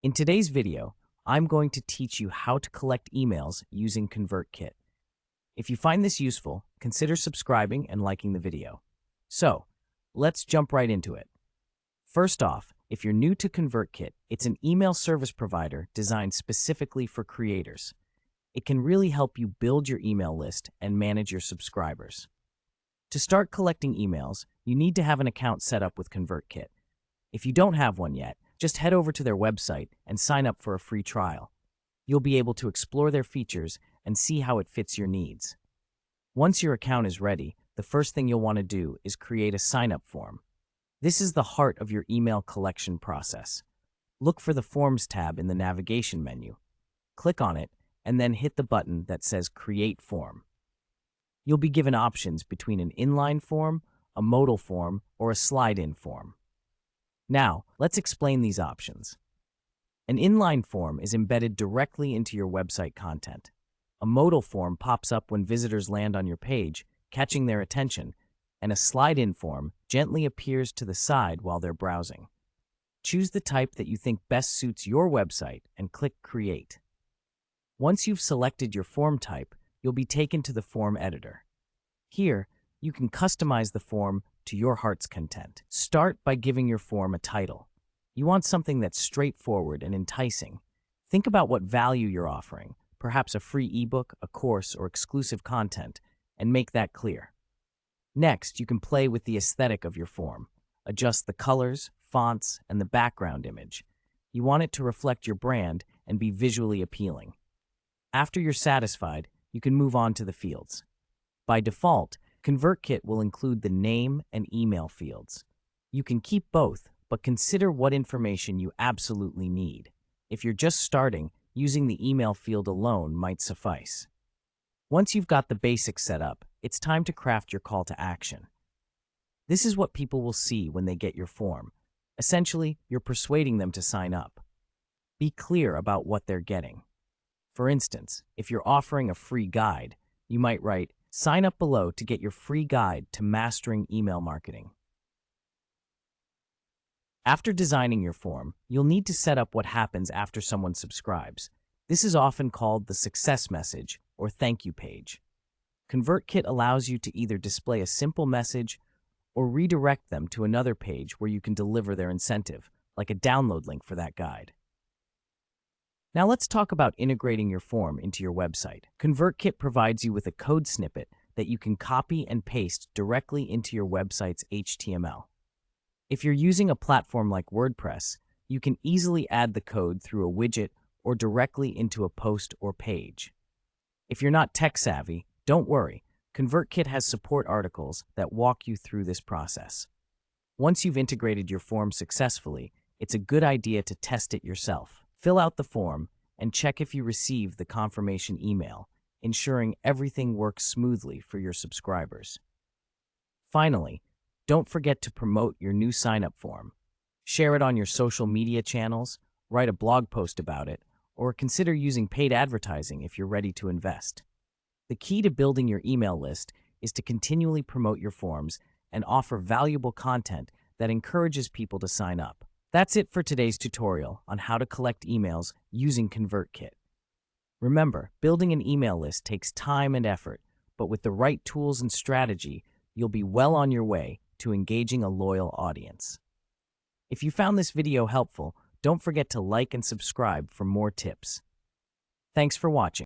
In today's video, I'm going to teach you how to collect emails using ConvertKit. If you find this useful, consider subscribing and liking the video. So, let's jump right into it. First off, if you're new to ConvertKit, it's an email service provider designed specifically for creators. It can really help you build your email list and manage your subscribers. To start collecting emails, you need to have an account set up with ConvertKit. If you don't have one yet, just head over to their website and sign up for a free trial. You'll be able to explore their features and see how it fits your needs. Once your account is ready, the first thing you'll want to do is create a sign-up form. This is the heart of your email collection process. Look for the Forms tab in the navigation menu. Click on it, and then hit the button that says Create Form. You'll be given options between an inline form, a modal form, or a slide-in form. Now, let's explain these options. An inline form is embedded directly into your website content. A modal form pops up when visitors land on your page, catching their attention, and a slide-in form gently appears to the side while they're browsing. Choose the type that you think best suits your website and click Create. Once you've selected your form type, you'll be taken to the form editor. Here, you can customize the form to your heart's content. Start by giving your form a title. You want something that's straightforward and enticing. Think about what value you're offering, perhaps a free ebook, a course, or exclusive content, and make that clear. Next, you can play with the aesthetic of your form. Adjust the colors, fonts, and the background image. You want it to reflect your brand and be visually appealing. After you're satisfied, you can move on to the fields. By default, ConvertKit will include the name and email fields. You can keep both, but consider what information you absolutely need. If you're just starting, using the email field alone might suffice. Once you've got the basics set up, it's time to craft your call to action. This is what people will see when they get your form. Essentially, you're persuading them to sign up. Be clear about what they're getting. For instance, if you're offering a free guide, you might write, "Sign up below to get your free guide to mastering email marketing." After designing your form, you'll need to set up what happens after someone subscribes. This is often called the success message or thank you page. ConvertKit allows you to either display a simple message or redirect them to another page where you can deliver their incentive, like a download link for that guide. Now let's talk about integrating your form into your website. ConvertKit provides you with a code snippet that you can copy and paste directly into your website's HTML. If you're using a platform like WordPress, you can easily add the code through a widget or directly into a post or page. If you're not tech-savvy, don't worry. ConvertKit has support articles that walk you through this process. Once you've integrated your form successfully, it's a good idea to test it yourself. Fill out the form and check if you receive the confirmation email, ensuring everything works smoothly for your subscribers. Finally, don't forget to promote your new sign-up form. Share it on your social media channels, write a blog post about it, or consider using paid advertising if you're ready to invest. The key to building your email list is to continually promote your forms and offer valuable content that encourages people to sign up. That's it for today's tutorial on how to collect emails using ConvertKit. Remember, building an email list takes time and effort, but with the right tools and strategy, you'll be well on your way to engaging a loyal audience. If you found this video helpful, don't forget to like and subscribe for more tips. Thanks for watching.